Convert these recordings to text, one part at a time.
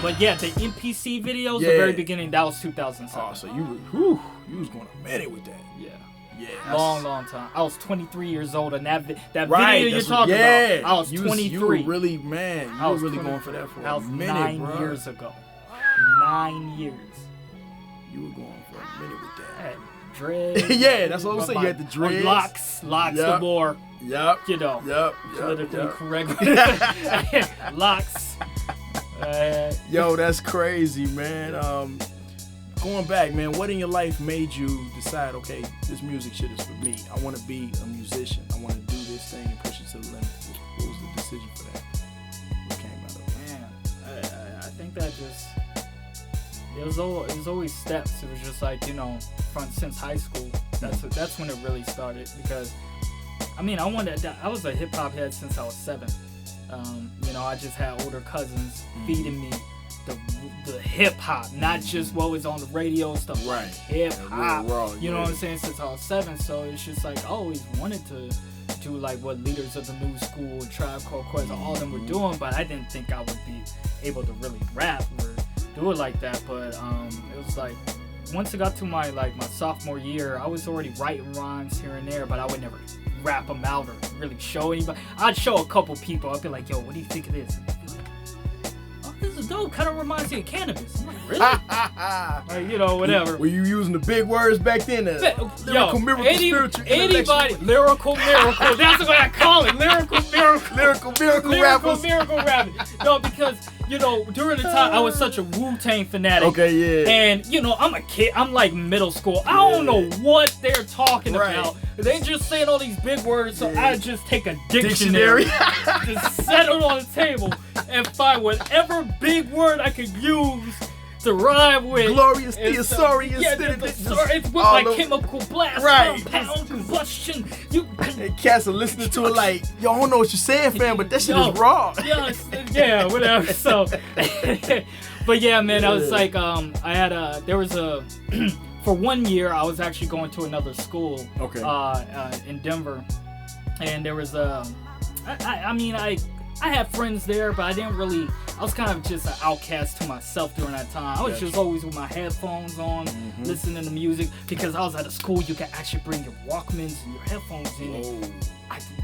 But yeah, the NPC videos, the very beginning, that was 2007. Oh, so you was going a minute with that. Yeah. Long time. I was 23 years old, and that video you're talking about, I was 23. You were really, man, you were really going for that for a minute, 9 bro. years ago. 9 years. You were going for a minute with that. I had dreads. Yeah, that's what I'm saying. You had the dreads. Locks the more. Yep. You know. Yep. Politically correct. Locks. Yo, that's crazy, man. Going back, man, what in your life made you decide, okay, this music shit is for me? I want to be a musician. I want to do this thing and push it to the limit. What was the decision for that? What came out of it? Man, I think that just it was always steps. It was just like, you know, since high school. That's when it really started, because I mean, I was a hip hop head since I was 7. You know, I just had older cousins feeding me the hip hop, not just what was on the radio stuff, right? Hip hop, you know what I'm saying? Since I was 7, so it's just like I always wanted to do like what Leaders of the New School, Tribe Called Quest, all of them were doing, but I didn't think I would be able to really rap or do it like that. But it was like once I got to my sophomore year, I was already writing rhymes here and there, but I would never rap them out or really show anybody. I'd show a couple people. I'd be like, "Yo, what do you think of this?" This is dope. Kind of reminds me of cannabis. I'm like, really? Like, you know, whatever. Were you using the big words back then? Lyrical, miracle, spiritual, anybody, lyrical. That's what I call it. Lyrical, miracle rapping. No, because, you know, during the time, I was such a Wu-Tang fanatic. Okay, yeah. And, you know, I'm a kid. I'm like middle school. I don't know what they're talking about. They just saying all these big words, so I just take a dictionary, just set it on the table, and find whatever big word I could use to rhyme with. Glorious thesaurus. It's with like chemical blast, pound combustion. And cats are listening to it like, yo, I don't know what you're saying, fam, but that shit is raw. Yeah, whatever. So, but yeah, man, I was like, for 1 year, I was actually going to another school in Denver, and there was I had friends there, but I was kind of just an outcast to myself during that time. I was just always with my headphones on, listening to music, because I was at a school you could actually bring your Walkmans and your headphones in. And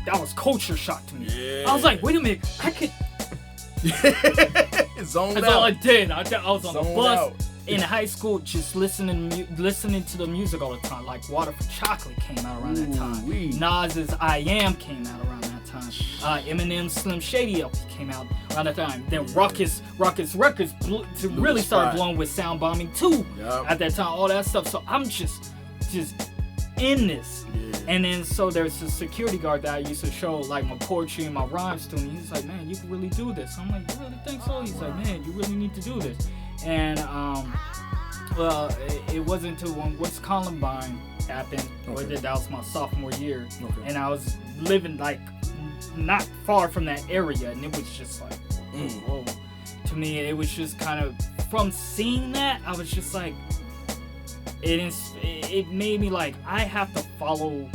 that was culture shock to me. Yeah. I was like, wait a minute, I could... That's all I did. I was on the bus in high school, just listening to the music all the time. Like Water for Chocolate came out around that time. Nas's I Am came out around that time. Eminem's Slim Shady LP came out around that time. Then Ruckus Records really started blowing with Sound Bombing 2 at that time. All that stuff. So I'm just in this. Yeah. And then so there's a security guard that I used to show like my poetry and my rhymes to, and he's like, "Man, you can really do this." I'm like, "You really think so?" He's like, "Man, you really need to do this." And it wasn't until when What's Columbine happened, that was my sophomore year, and I was living like not far from that area, and it was just like, whoa. To me, it was just kind of, from seeing that, I was just like, it made me like, I have to follow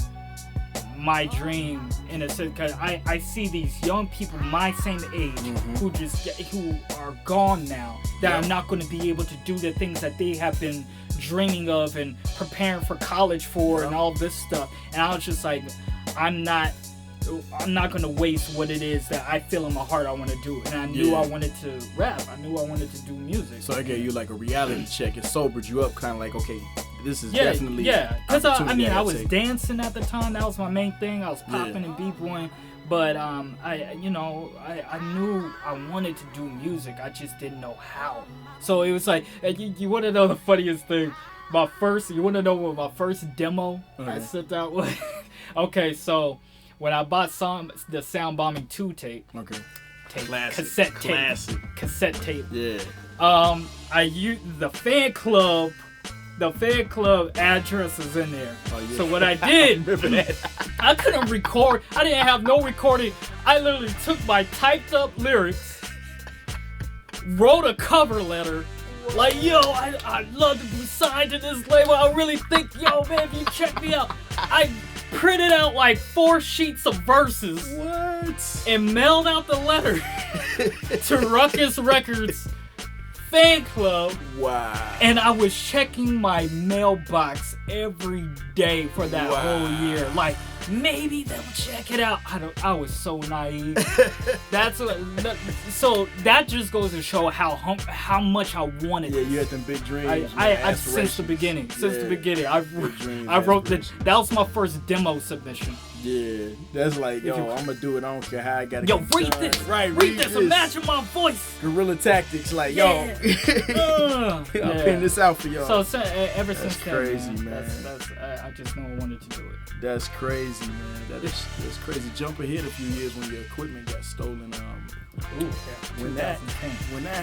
my dream in a sense, because I see these young people my same age who are gone now, that are not going to be able to do the things that they have been dreaming of and preparing for college for and all this stuff. And I was just like, I'm not going to waste what it is that I feel in my heart I want to do. And I knew I wanted to rap. I knew I wanted to do music. So I gave you like a reality check. It sobered you up, kind of like, okay, this is definitely... Yeah, because I was dancing at the time. That was my main thing. I was popping and b-boying. But I knew I wanted to do music. I just didn't know how. So it was like, you want to know the funniest thing? You want to know what my first demo I sent out was? Okay, so when I bought the Sound Bombing 2 tape, cassette tape. Yeah. I used the fan club address is in there. So what I did, I couldn't record. I didn't have no recording. I literally took my typed up lyrics, wrote a cover letter, like, yo, I'd love to be signed to this label. I really think, yo, man, if you check me out. I printed out like 4 sheets of verses. What? And mailed out the letter to Ruckus Records fan club. Wow. And I was checking my mailbox every day for that whole year. Like, maybe they'll check it out. I was so naive. So that just goes to show how much I wanted. Yeah, you had them big dreams. I since the beginning. I wrote that was my first demo submission. Yeah, that's like, yo, I'm gonna do it. I don't care how I gotta. Yo, read this. Right, read this. Imagine my voice. Guerrilla tactics, like, yo, I'll pin this out for y'all. So ever since then, crazy, man. I just knew I wanted to do it. That's crazy, man. That's crazy. Jump ahead a few years when your equipment got stolen. When that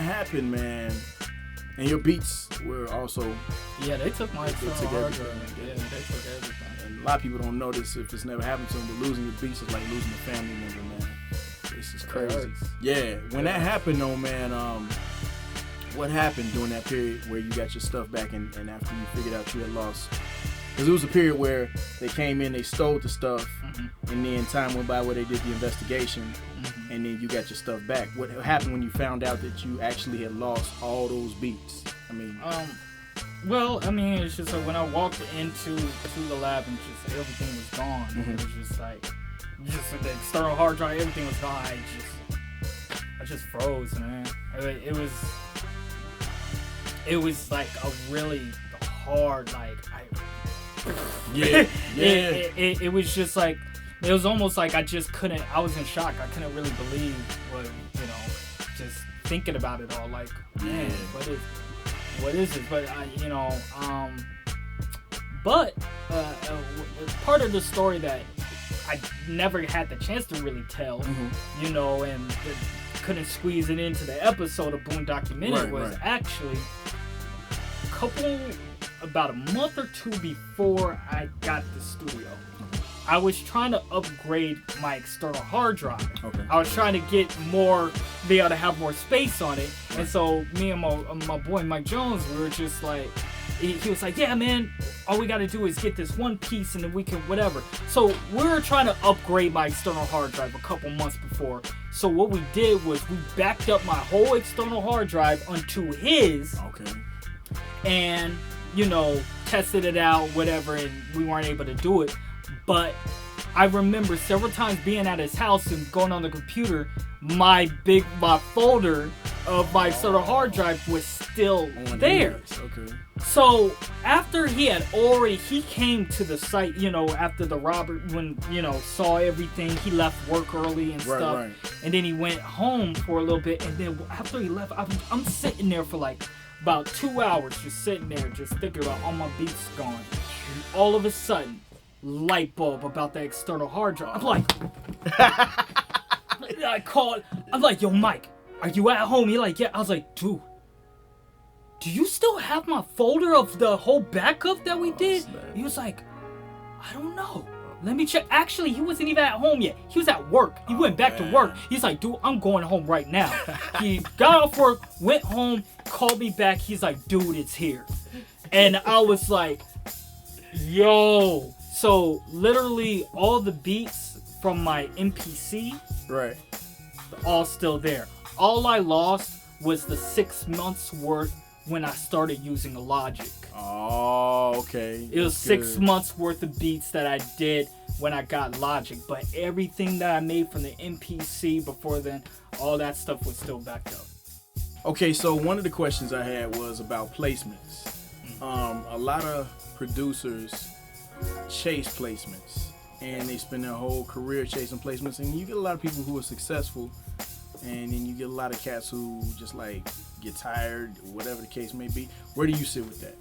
happened, man. And your beats were also. Yeah, they took my everything. Yeah, they took everything. And a lot of people don't notice if it's never happened to them, but losing your beats is like losing a family member, man. This is crazy. Yeah, when that happened, though, man, what happened during that period where you got your stuff back and after you figured out you had lost? Because it was a period where they came in, they stole the stuff, and then time went by where they did the investigation, and then you got your stuff back. What happened when you found out that you actually had lost all those beats? I mean, it's just like when I walked into the lab and just everything was gone. It was just like, the external hard drive, everything was gone. I just froze, man. It was like a really hard, like, it was just like, it was almost like I was in shock. I couldn't really believe what, just thinking about it all, like, man, what is it? But part of the story that I never had the chance to really tell, and couldn't squeeze it into the episode of Boone Documented was actually about a month or two before I got the studio. I was trying to upgrade my external hard drive. Okay. I was trying to be able to have more space on it. Right. And so me and my boy Mike Jones, we were just like, he was like, yeah, man, all we got to do is get this one piece and then we can whatever. So we were trying to upgrade my external hard drive a couple months before. So what we did was we backed up my whole external hard drive onto his. Okay. And, tested it out, whatever, and we weren't able to do it. But I remember several times being at his house and going on the computer, my folder of my external hard drive was still there. Okay. So after he came to the site, after the robber, when, saw everything, he left work early and stuff. Right. And then he went home for a little bit. And then after he left, I'm sitting there for like about 2 hours, just sitting there, just thinking about all my beats gone. And all of a sudden, light bulb about the external hard drive. I'm like, I'm like, yo, Mike, are you at home? He like, yeah. I was like, dude, do you still have my folder of the whole backup that we did? He was like, I don't know. Let me check. Actually, he wasn't even at home yet. He was at work. He went back to work. He's like, dude, I'm going home right now. He got off work, went home, called me back. He's like, dude, it's here. And I was like, yo. So literally all the beats from my MPC, right, all still there. All I lost was the 6 months worth when I started using Logic. Oh, okay. It was 6 months worth of beats that I did when I got Logic, but everything that I made from the MPC before then, all that stuff was still backed up. Okay, so one of the questions I had was about placements. A lot of producers chase placements, and they spend their whole career chasing placements, and you get a lot of people who are successful, and then you get a lot of cats who just like get tired, whatever the case may be. Where do you sit with that?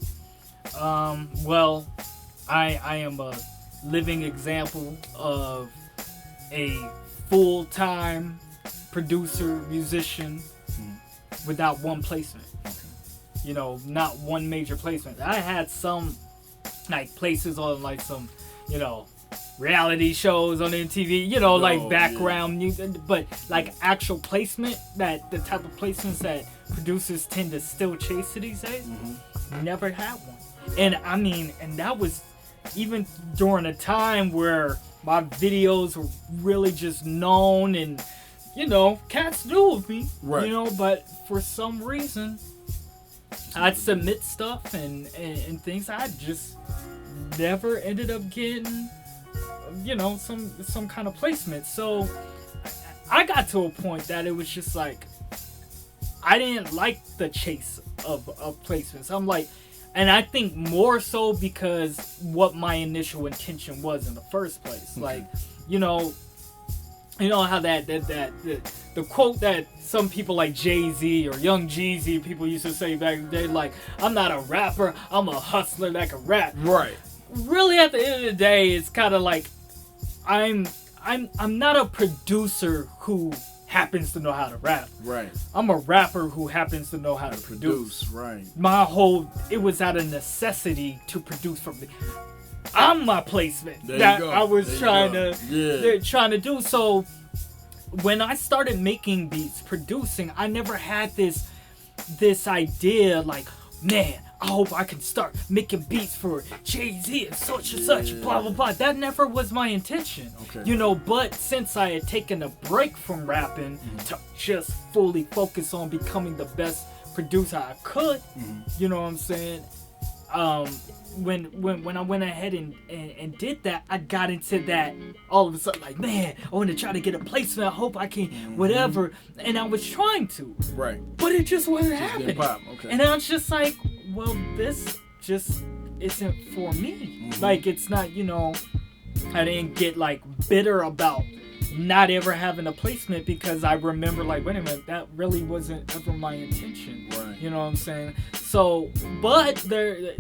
Well, I am a living example of a full-time producer, musician without one placement. Okay. Not one major placement. I had some like places on like some, reality shows on MTV, like background music, but like actual placement, that the type of placements that producers tend to still chase these days, never had one. And I mean, and that was even during a time where my videos were really just known and, cats knew of me, right. But for some reason, I'd submit stuff and things. I just never ended up getting, some kind of placement. So I got to a point that it was just like, I didn't like the chase of placements. I'm like, and I think more so because what my initial intention was in the first place. Like, you know how the quote that some people like Jay-Z or Young Jeezy people used to say back in the day, like, I'm not a rapper, I'm a hustler that can rap. Right. Really, at the end of the day, it's kind of like I'm not a producer who happens to know how to rap. Right. I'm a rapper who happens to know how to produce. Right. It was out of necessity to produce for me. I'm my placement there that I was trying to do. So when I started making beats, producing, I never had this idea like, man, I hope I can start making beats for Jay-Z and such, blah, blah, blah. That never was my intention. Okay. But since I had taken a break from rapping to just fully focus on becoming the best producer I could, you know what I'm saying? When I went ahead and did that, I got into that all of a sudden, like, man, I want to try to get a placement. I hope I can, whatever. And I was trying to. Right. But it just wasn't happening. Okay. And I was just like, well, this just isn't for me. Like, it's not, I didn't get like bitter about not ever having a placement, because I remember like, wait a minute, that really wasn't ever my intention. Right. You know what I'm saying? So, but there,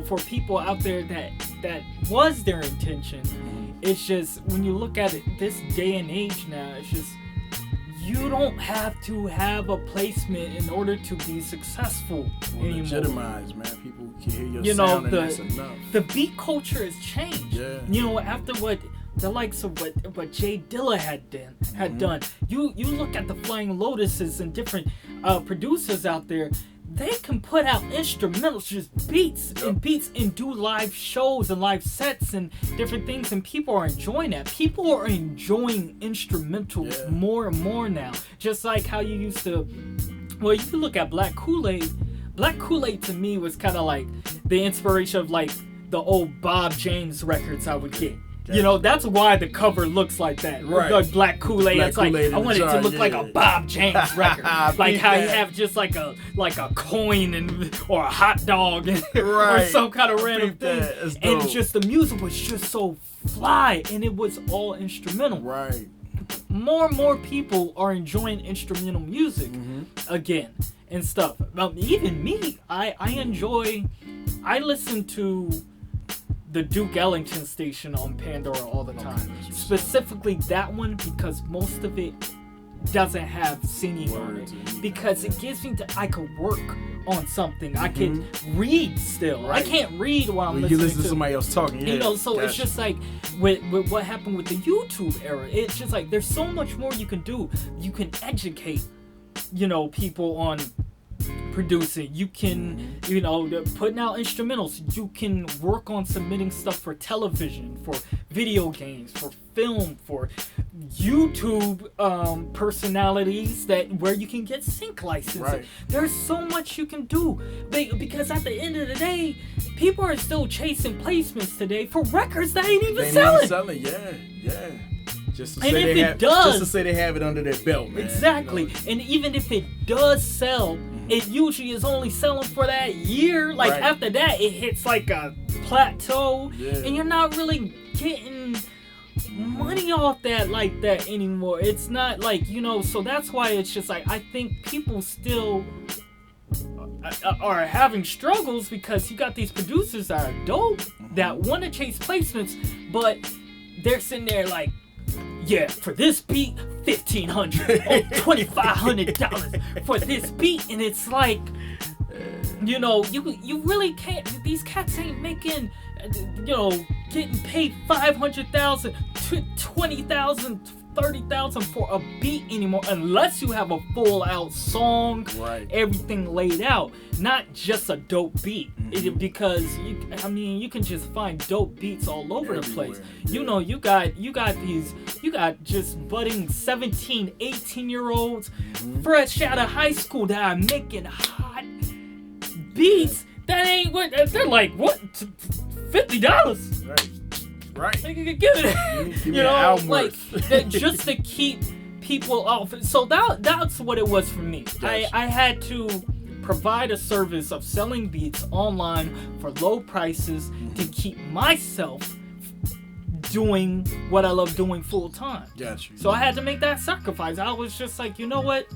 for people out there that was their intention, it's just, when you look at it this day and age now, it's just, you don't have to have a placement in order to be successful anymore. Legitimize, man. People can hear your sound, and that's enough. The beat culture has changed. Yeah. After what the likes of what Jay Dilla had done. You look at the Flying Lotuses and different producers out there. They can put out instrumentals, just beats and do live shows and live sets and different things, and people are enjoying that. People are enjoying instrumentals more and more now. Just like how you used to, well, you can look at Black Kool-Aid. Black Kool-Aid to me was kind of like the inspiration of like the old Bob James records I would get. That's why the cover looks like that. Right. The Black Kool-Aid. It's like, I want it to look like a Bob James record. Like how you have just like a coin or a hot dog or some kind of random thing. And just the music was just so fly, and it was all instrumental. Right. More and more people are enjoying instrumental music again and stuff. Even me, I listen to the Duke Ellington station on Pandora all the time. Specifically that one, because most of it doesn't have singing on it. Because it gives me I could work on something. I can read still. Right. I can't read while I'm listening you listen to somebody else talking. So it's just like with what happened with the YouTube era. It's just like there's so much more you can do. You can educate, people on producing. You can, putting out instrumentals. You can work on submitting stuff for television, for video games, for film, for YouTube personalities where you can get sync licensing. Right. There's so much you can do. Because at the end of the day, people are still chasing placements today for records that ain't even selling. Yeah. Just to say they have it under their belt, man. Exactly. And even if it does sell, it usually is only selling for that year. Like after that, it hits like a plateau, and you're not really getting money off that like that anymore. It's not like, so that's why it's just like, I think people still are having struggles, because you got these producers that are dope that want to chase placements, but they're sitting there like, yeah, for this beat, $1,500 or $2,500 for this beat, and it's like, you really can't. These cats ain't making, getting paid $500,000, $20,000, $30,000 for a beat anymore, unless you have a full out song, everything laid out, not just a dope beat. Because you can just find dope beats all over the place. You got just budding 17, 18-year-olds fresh out of high school that are making hot, beats that ain't what they're like. What, $50? Right. They can give it. You know, like that just to keep people off. So that's what it was for me. Gotcha. I had to provide a service of selling beats online for low prices to keep myself doing what I love doing full time. Gotcha. So I had to make that sacrifice. I was just like, you know what?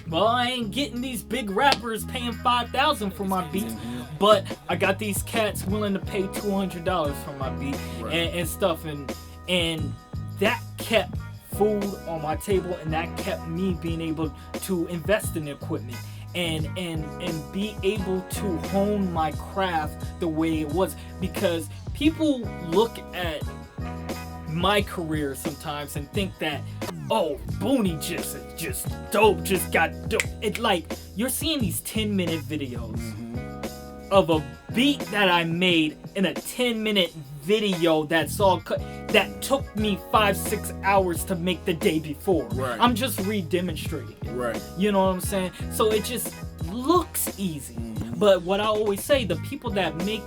Well, I ain't getting these big rappers paying $5,000 for my beats, but I got these cats willing to pay $200 for my beat and stuff, and that kept food on my table, and that kept me being able to invest in equipment and be able to hone my craft the way it was, because people look at my career sometimes and think that, oh, Boonie just dope, just got dope. It's like you're seeing these 10-minute videos of a beat that I made in a 10-minute video that's all cut, that took me 5-6 hours to make the day before. Right. I'm just re-demonstrating it. Right. You know what I'm saying? So it just looks easy. But what I always say, the people that make,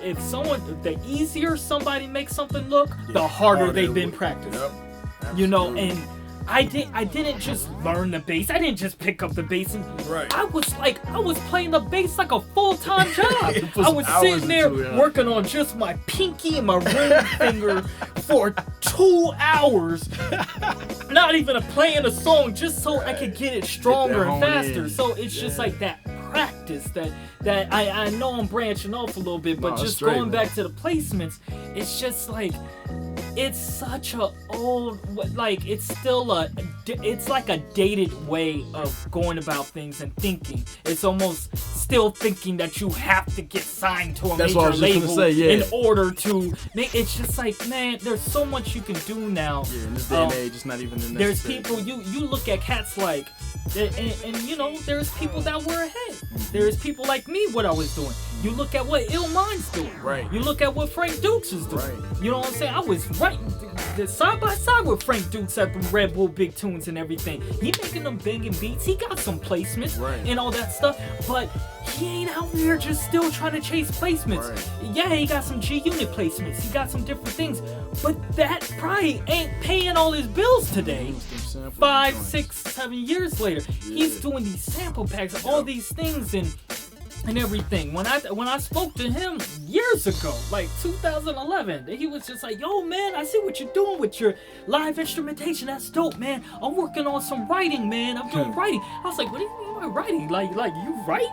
the easier somebody makes something look, the harder they've been practicing. Yep. You know, and I didn't just learn the bass. I didn't just pick up the bass, and I was playing the bass like a full-time job. I was sitting there working on just my pinky and my ring finger for 2 hours, not even playing a song, just so I could get it stronger and faster. So it's just like that practice that I know I'm branching off a little bit, but just going back to the placements, it's just like, it's such a old, like, it's like a dated way of going about things and thinking. It's almost still thinking that you have to get signed to a major label in order to make. It's just like, man, there's so much you can do now. Yeah, in this day and age, it's not even necessary. There's people, you look at cats like, and you know, there's people that were ahead. There's people like me, what I was doing. You look at what Ill Mind's doing. Right. You look at what Frank Dukes is doing. Right. You know what I'm saying? I was right side by side with Frank Dukes at the Red Bull Big Tunes and everything. He making them banging beats. He got some placements and all that stuff, but he ain't out there just still trying to chase placements. Right. Yeah, he got some G-Unit placements. He got some different things, but that probably ain't paying all his bills today. 5, 6, 7 years later, he's doing these sample packs, all these things, and everything. When I spoke to him years ago, like 2011, he was just like, yo, man, I see what you're doing with your live instrumentation. That's dope, man. I'm working on some writing, man. I'm doing writing. I was like, what do you mean by writing? Like you writing?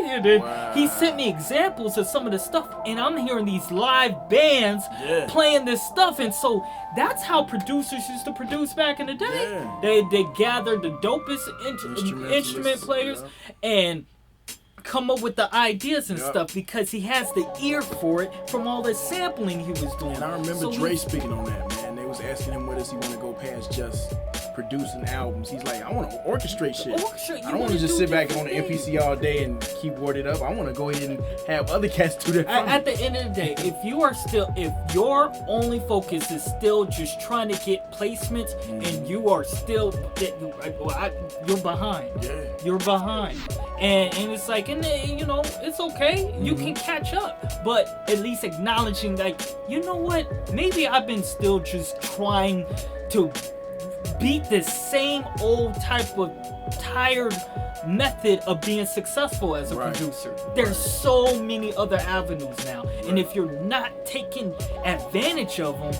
And then he sent me examples of some of the stuff, and I'm hearing these live bands playing this stuff. And so that's how producers used to produce back in the day. They gathered the dopest instrument players and come up with the ideas and stuff, because he has the ear for it from all the sampling he was doing. And I remember Dre speaking on that, man. They was asking him, where does he want to go past just producing albums? He's like, I want to orchestrate shit. I don't want to just sit back on the MPC all day and keyboard it up. I want to go ahead and have other cats do that. At the end of the day, if your only focus is still just trying to get placements, and you are still, you're behind. You're behind. And it's like, and you know, it's okay. You can catch up, but at least acknowledging, like, you know what? Maybe I've been still just trying to beat the same old type of tired method of being successful as a producer. There's so many other avenues now, and if you're not taking advantage of them,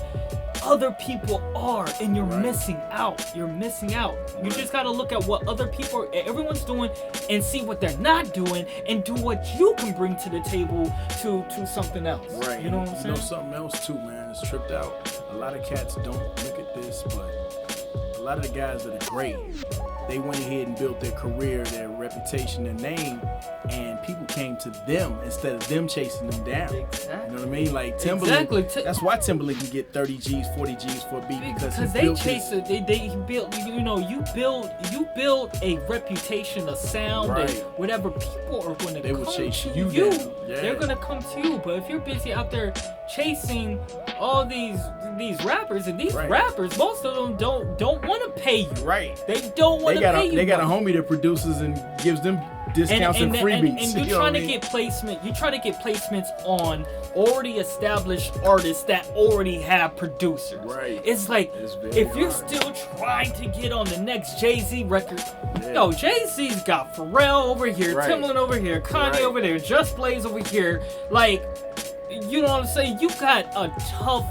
other people are, and you're missing out. You're missing out. You just gotta look at what other people, everyone's doing, and see what they're not doing, and do what you can bring to the table to something else. Right. You know what I'm saying? You know something else too, man. It's tripped out. A lot of cats don't look at this, but a lot of the guys that are great, they went ahead and built their career, their reputation, their name, and people came to them instead of them chasing them down. Exactly. You know what I mean? Like Timberlake, that's why Timberlake can get 30 G's, 40 G's for a beat, because they chase it. They build, you know, you build a reputation, a sound, and whatever. People are going to come to you. They're going to come to you. But if you're busy out there chasing all these rappers, and these rappers, most of them don't want to pay you. Right. They don't want to pay you. They got a homie that produces and gives them discounts and freebies. And you're trying to get placement. You're trying to get placements on already established artists that already have producers. Right. It's like if you're still trying to get on the next Jay-Z record, yo, Jay-Z's got Pharrell over here, Timbaland over here, Kanye over there, Just Blaze over here. Like, you know what I'm saying? You got a tough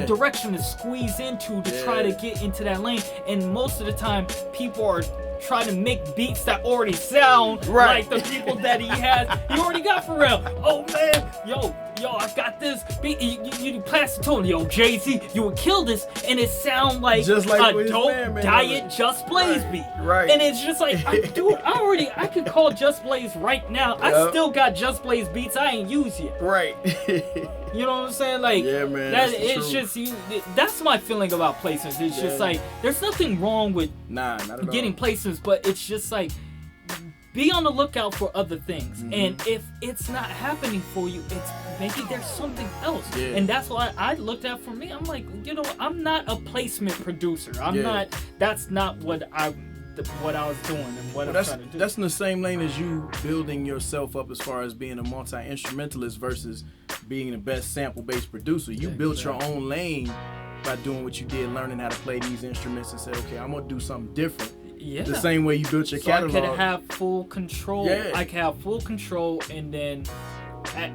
direction to squeeze into to try to get into that lane, and most of the time people are trying to make beats that already sound like the people that he has. You already got Pharrell. Oh man, yo, I got this beat. You pass it to him. Yo, Jay-Z, you would kill this, and it sound like a dope Diet Just Blaze beat. Right. And it's just like, dude, I could call Just Blaze right now. I still got Just Blaze beats I ain't used yet. Right. You know what I'm saying? Like, yeah, man. It's just that's my feeling about placements. It's just like, there's nothing wrong with not at getting all. placements, but it's just like, be on the lookout for other things. And if it's not happening for you, it's maybe there's something else. And that's why I looked at for me. I'm like, I'm not a placement producer. I'm not. That's not what I was doing and what I'm trying to do. That's in the same lane as you building yourself up as far as being a multi-instrumentalist versus being the best sample-based producer. You built your own lane by doing what you did, learning how to play these instruments, and said, okay, I'm gonna do something different. Yeah. The same way you built your catalog. I could have full control. I can have full control, and then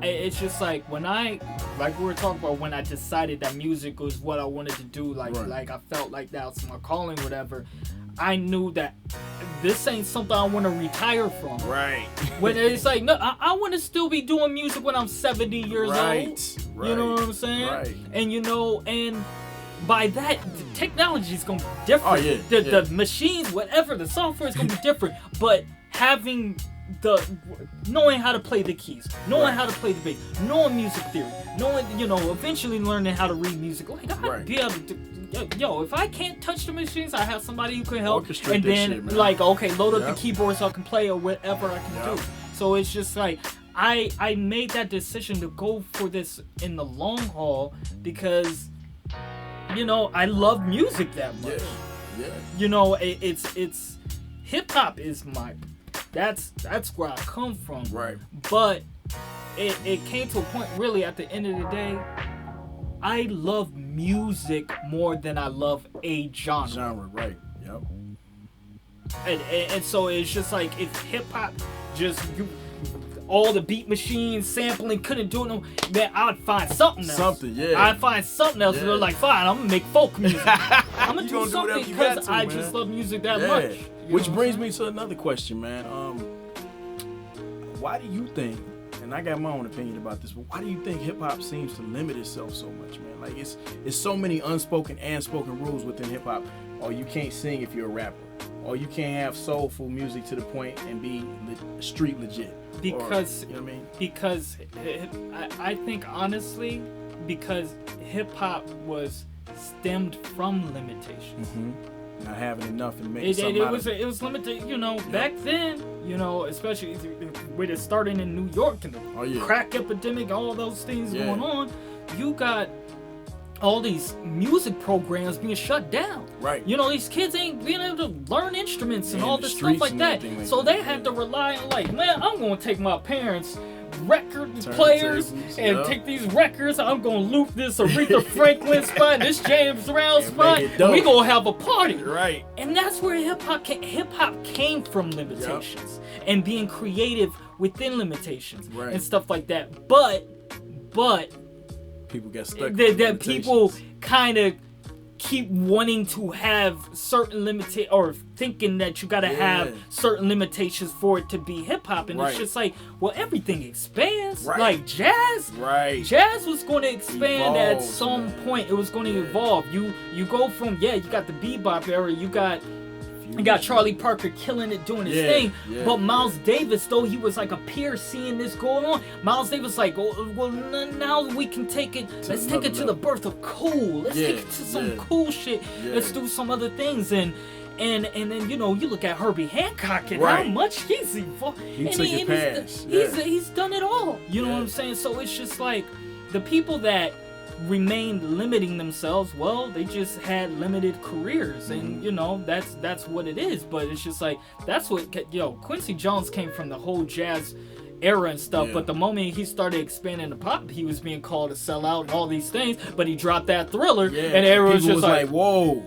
it's just like when like we were talking about, when I decided that music was what I wanted to do, like I felt like that was my calling, whatever. I knew that this ain't something I want to retire from. Right. When it's like, no, I want to still be doing music when I'm 70 years old. Right. You know what I'm saying? Right. And and by that, the technology is going to be different. Oh, yeah. The machines, whatever, the software is going to be different. But having knowing how to play the keys, knowing how to play the bass, knowing music theory, knowing, eventually learning how to read music. Like, I'd be able to, if I can't touch the machines, I have somebody who can help. Orchestrate and then, shit, load up the keyboard so I can play or whatever I can do. So it's just like, I made that decision to go for this in the long haul because, I love music that much. Yeah. It's hip hop is that's where I come from. Right. But it came to a point, really, at the end of the day, I love music more than I love a genre. Right. Yep. And so it's just like, if hip hop all the beat machines sampling couldn't do it, man, I'd find something else. I'd find something else. They're like, fine, I'm gonna make folk music. I'm gonna do something because I just love music that much. Which brings me to another question, man. Why do you think, and I got my own opinion about this, but why do you think hip hop seems to limit itself so much, man? Like, it's so many unspoken and spoken rules within hip hop. Or you can't sing if you're a rapper. Or you can't have soulful music to the point and be street legit. Because, you know what I mean? Because I think, honestly, because hip hop was stemmed from limitations. Not having enough and making something out of it. It was limited, back then, especially with it starting in New York and the crack epidemic, all those things going on, you got all these music programs being shut down. Right. These kids ain't being able to learn instruments and all this stuff like that. So they had to rely on, like, man, I'm going to take my parents' record players and take these records. I'm going to loop this Aretha Franklin spot, this James Brown spot, and we going to have a party. Right. And that's where hip-hop came from, limitations and being creative within limitations and stuff like that. But people get stuck. That people kind of keep wanting to have certain limitations, or thinking that you gotta have certain limitations for it to be hip hop, and it's just like, well, everything expands. Like jazz. Jazz was going to expand at some point. It was going to evolve. You go from you got the bebop era. You got Charlie Parker killing it, doing his thing. But Miles Davis, though he was like a peer seeing this going on, Miles Davis like, well, now we can take it. Let's take it to the birth of cool. Let's take it to some cool shit. Let's do some other things. And then you look at Herbie Hancock and how much he's evolved. He's done it all. You know what I'm saying? So it's just like the people that remained limiting themselves, well, they just had limited careers, and you know, that's what it is. But it's just like, that's what, Quincy Jones came from the whole jazz era and stuff, but the moment he started expanding the pop, he was being called a sellout and all these things, but he dropped that Thriller, and everyone was just like, whoa.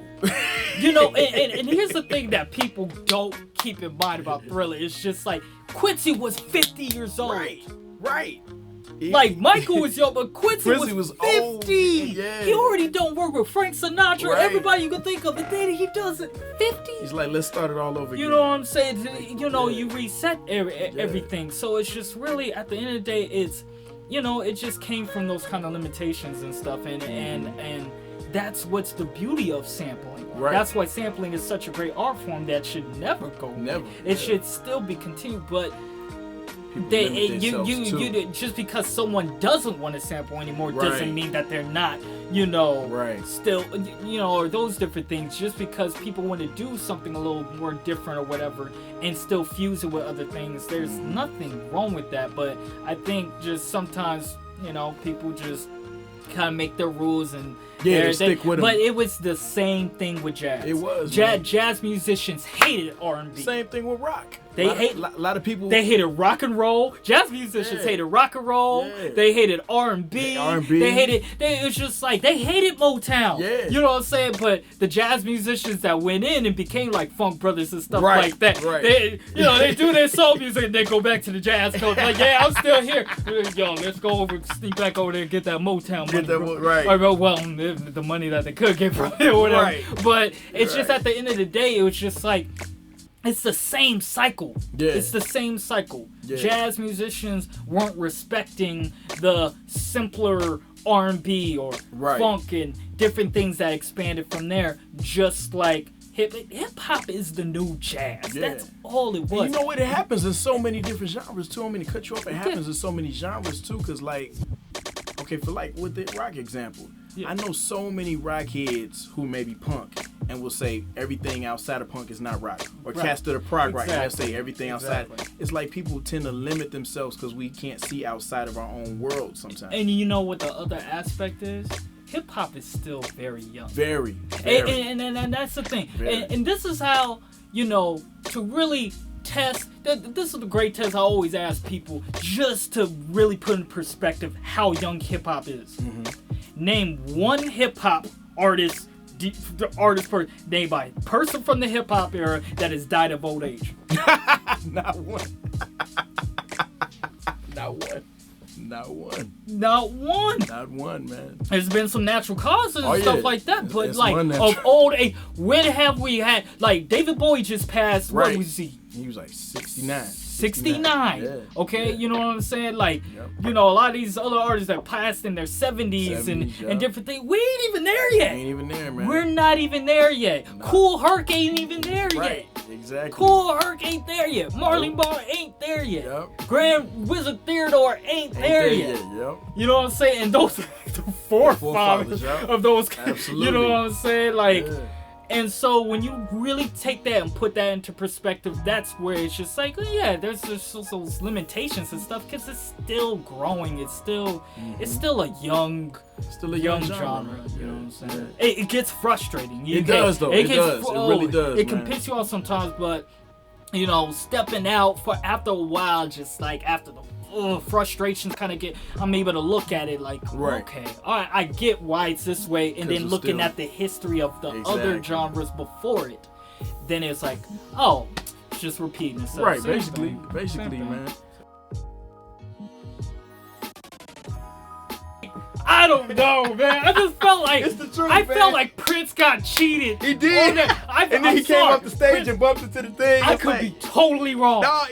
You know, and here's the thing that people don't keep in mind about Thriller. It's just like, Quincy was 50 years old. Right. Like, Michael was young, but Quincy was 50. Old. Yeah. He already don't work with Frank Sinatra, everybody you can think of, and then he does it 50. He's like, let's start it all over again. You know what I'm saying? You know, you reset everything. So it's just really, at the end of the day, it's, you know, it just came from those kind of limitations and stuff, and that's what's the beauty of sampling. That's why sampling is such a great art form that should never go away. It should still be continued, but just because someone doesn't want to sample anymore doesn't mean that they're not, you know, still, you know, or those different things. Just because people want to do something a little more different or whatever and still fuse it with other things, there's nothing wrong with that. But I think just sometimes, you know, people just kind of make their rules and they stick with them. But it was the same thing with jazz. It was. Jazz musicians hated R&B. Same thing with rock. They a lot of people. They hated rock and roll. Jazz musicians hated rock and roll. They hated R&B. It was just like, they hated Motown. You know what I'm saying? But the jazz musicians that went in and became like Funk Brothers and stuff like that. They, you know, they do their soul music and they go back to the jazz coach. Like, I'm still here. Yo, let's go over, sneak back over there and get that Motown money. Well, the money that they could get from it or whatever. But it's just, at the end of the day, it was just like, it's the same cycle. It's the same cycle. Jazz musicians weren't respecting the simpler R&B or funk and different things that expanded from there. Just like hip hop is the new jazz. That's all it was. And you know what? It happens in so many different genres too. I mean, to cut you off, it happens in so many genres too. Cause like, okay, for like with the rock example, I know so many rock heads who may be punk and will say everything outside of punk is not rock, or cats that are prog rock and they'll say everything outside. It's like people tend to limit themselves because we can't see outside of our own world sometimes. And you know what the other aspect is? Hip hop is still very young. Very. And that's the thing. And this is how, you know, to really test. This is the great test I always ask people, just to really put in perspective how young hip hop is. Name one hip hop artist, named by a person from the hip hop era that has died of old age. Not one. Not one, man. There's been some natural causes and stuff like that, but like of old age, when have we had, like, David Bowie just passed? What was he? He was like 69. 69. Okay, you know what I'm saying? Like, you know, a lot of these other artists that passed in their 70s and different things. We ain't even there yet. Ain't even there, man. We're not even there yet. Cool Herc ain't even there yet. Exactly. Cool Herc ain't there yet. Marlene Barr ain't there yet. Grand Wizard Theodore ain't there yet. You know what I'm saying? And those are the forefathers of those. Absolutely. You know what I'm saying? Like. And so when you really take that and put that into perspective, that's where it's just like, there's just those limitations and stuff, because it's still growing. It's still a young genre. You know what I'm saying? It gets frustrating. It does, though. It really does. It can piss you off sometimes, but you know, stepping out for after a while, just like after the frustrations kind of get, I'm able to look at it like, okay, all right, I get why it's this way, and then looking at the history of the other genres before it, then it's like, oh, it's just repeating itself. Right, basically, man. I don't know, man. I just felt like it's the truth, I felt like Prince got cheated. He did. And then he came up the stage and bumped into the thing. I could be totally wrong. No,